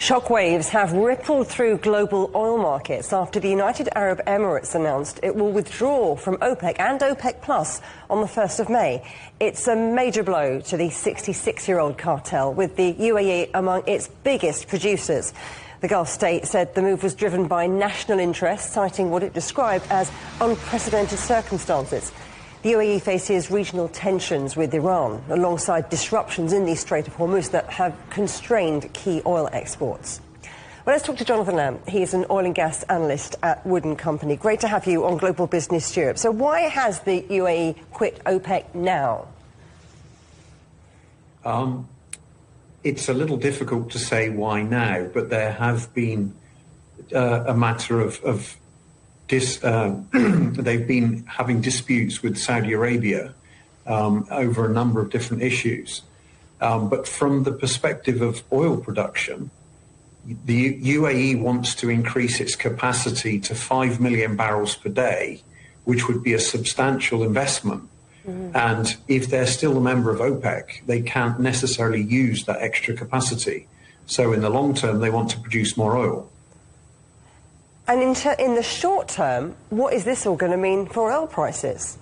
Shockwaves have rippled through global oil markets after the United Arab Emirates announced it will withdraw from OPEC and OPEC Plus on the 1st of May. It's a major blow to the 66-year-old cartel, with the UAE among its biggest producers. The Gulf state said the move was driven by national interest, citing what it described as unprecedented circumstances. The UAE faces regional tensions with Iran, alongside disruptions in the Strait of Hormuz that have constrained key oil exports. Well, let's talk to Jonathan Lamb. He is an oil and gas analyst at Wood & Company. Great to have you on Global Business Europe. So why has the UAE quit OPEC now? It's a little difficult to say why now, but there have been a matter of they've been having disputes with Saudi Arabia over a number of different issues. But from the perspective of oil production, the UAE wants to increase its capacity to 5 million barrels per day, which would be a substantial investment. And if they're still a member of OPEC, they can't necessarily use that extra capacity. So in the long term, they want to produce more oil. And in the short term, what is this all going to mean for oil prices?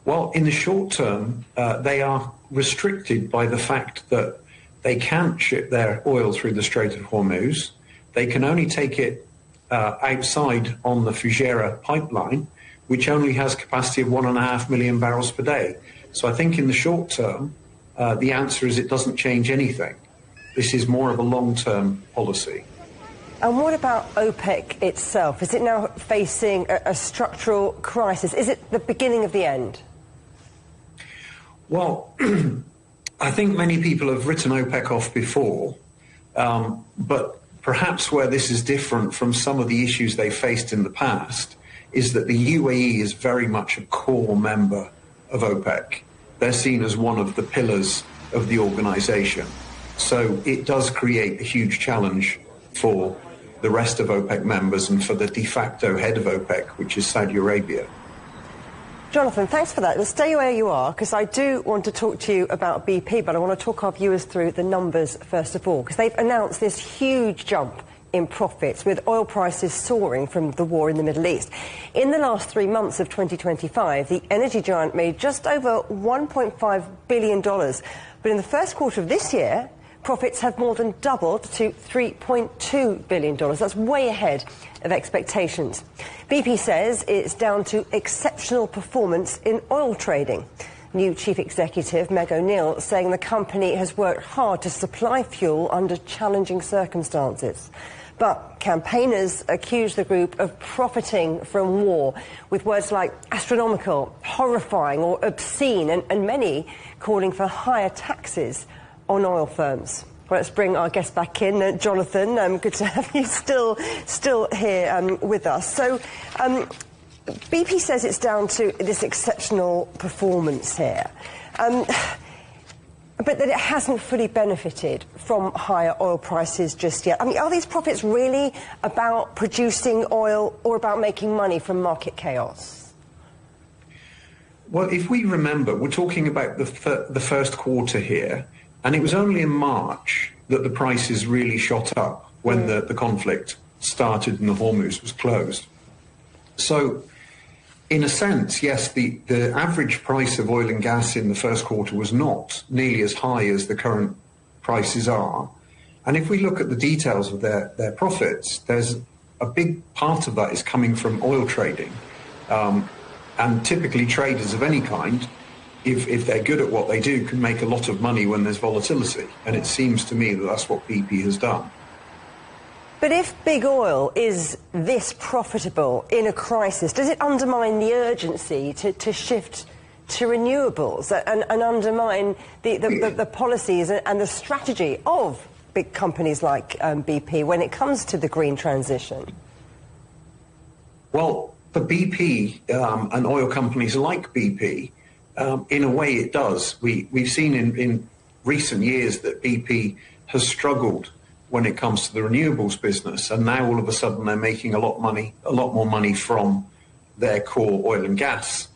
Well, in the short term, they are restricted by the fact that they can't ship their oil through the Strait of Hormuz. They can only take it outside on the Fujairah pipeline, which only has capacity of 1.5 million barrels per day. So I think in the short term, the answer is it doesn't change anything. This is more of a long-term policy. And what about OPEC itself? Is it now facing a structural crisis? Is it the beginning of the end? Well, I think many people have written OPEC off before, but perhaps where this is different from some of the issues they faced in the past is that the UAE is very much a core member of OPEC. They're seen as one of the pillars of the organization. So it does create a huge challenge for the rest of OPEC members and for the de facto head of OPEC, which is Saudi Arabia. Jonathan, thanks for that. Let's stay where you are, because I do want to talk to you about BP, but I want to talk our viewers through the numbers first of all, because they've announced this huge jump in profits, with oil prices soaring from the war in the Middle East. In the last 3 months of 2025, the energy giant made just over $1.5 billion. But in the first quarter of this year, profits have more than doubled to $3.2 billion. That's way ahead of expectations. BP says it's down to exceptional performance in oil trading. New Chief Executive Meg O'Neill saying the company has worked hard to supply fuel under challenging circumstances. But campaigners accuse the group of profiting from war, with words like astronomical, horrifying or obscene, and many calling for higher taxes on oil firms. Well, let's bring our guest back in. Jonathan, good to have you still here with us. So BP says it's down to this exceptional performance here, but that it hasn't fully benefited from higher oil prices just yet. I mean, are these profits really about producing oil or about making money from market chaos? Well, if we remember, we're talking about the first quarter here. And it was only in March that the prices really shot up when the conflict started and the Hormuz was closed. So, in a sense, yes, the average price of oil and gas in the first quarter was not nearly as high as the current prices are. And if we look at the details of their profits, there's a big part of that is coming from oil trading. And typically traders of any kind, if they're good at what they do, can make a lot of money when there's volatility. And it seems to me that that's what BP has done. But if big oil is this profitable in a crisis, does it undermine the urgency to shift to renewables and undermine the policies and the strategy of big companies like BP when it comes to the green transition? Well, for BP and oil companies like BP, in a way it does. We've seen in recent years that BP has struggled when it comes to the renewables business, and now all of a sudden they're making a lot more money from their core oil and gas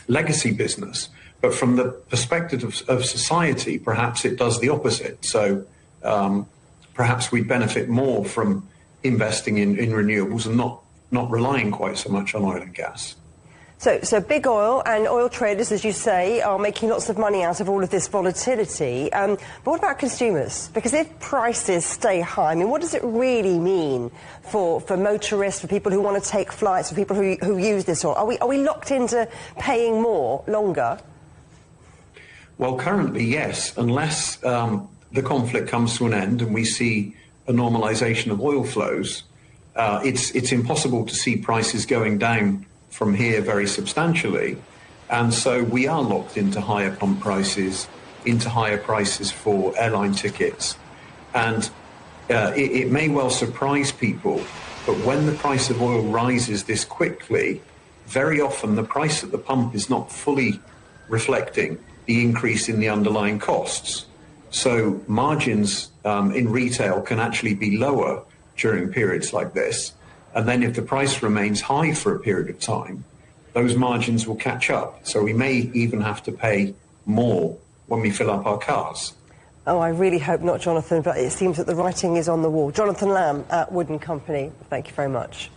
legacy business. But from the perspective of society, perhaps it does the opposite. So perhaps we'd benefit more from investing in renewables and not relying quite so much on oil and gas. So big oil and oil traders, as you say, are making lots of money out of all of this volatility. But what about consumers? Because if prices stay high, I mean, what does it really mean for motorists, for people who want to take flights, for people who use this oil? Are we locked into paying more longer? Well, currently, yes, unless the conflict comes to an end and we see a normalization of oil flows, it's impossible to see prices going down from here very substantially. And so we are locked into higher pump prices, into higher prices for airline tickets. And it may well surprise people, but when the price of oil rises this quickly, very often the price at the pump is not fully reflecting the increase in the underlying costs. So margins in retail can actually be lower during periods like this. And then if the price remains high for a period of time, those margins will catch up. So we may even have to pay more when we fill up our cars. Oh, I really hope not, Jonathan, but it seems that the writing is on the wall. Jonathan Lamb at Wood & Company, thank you very much.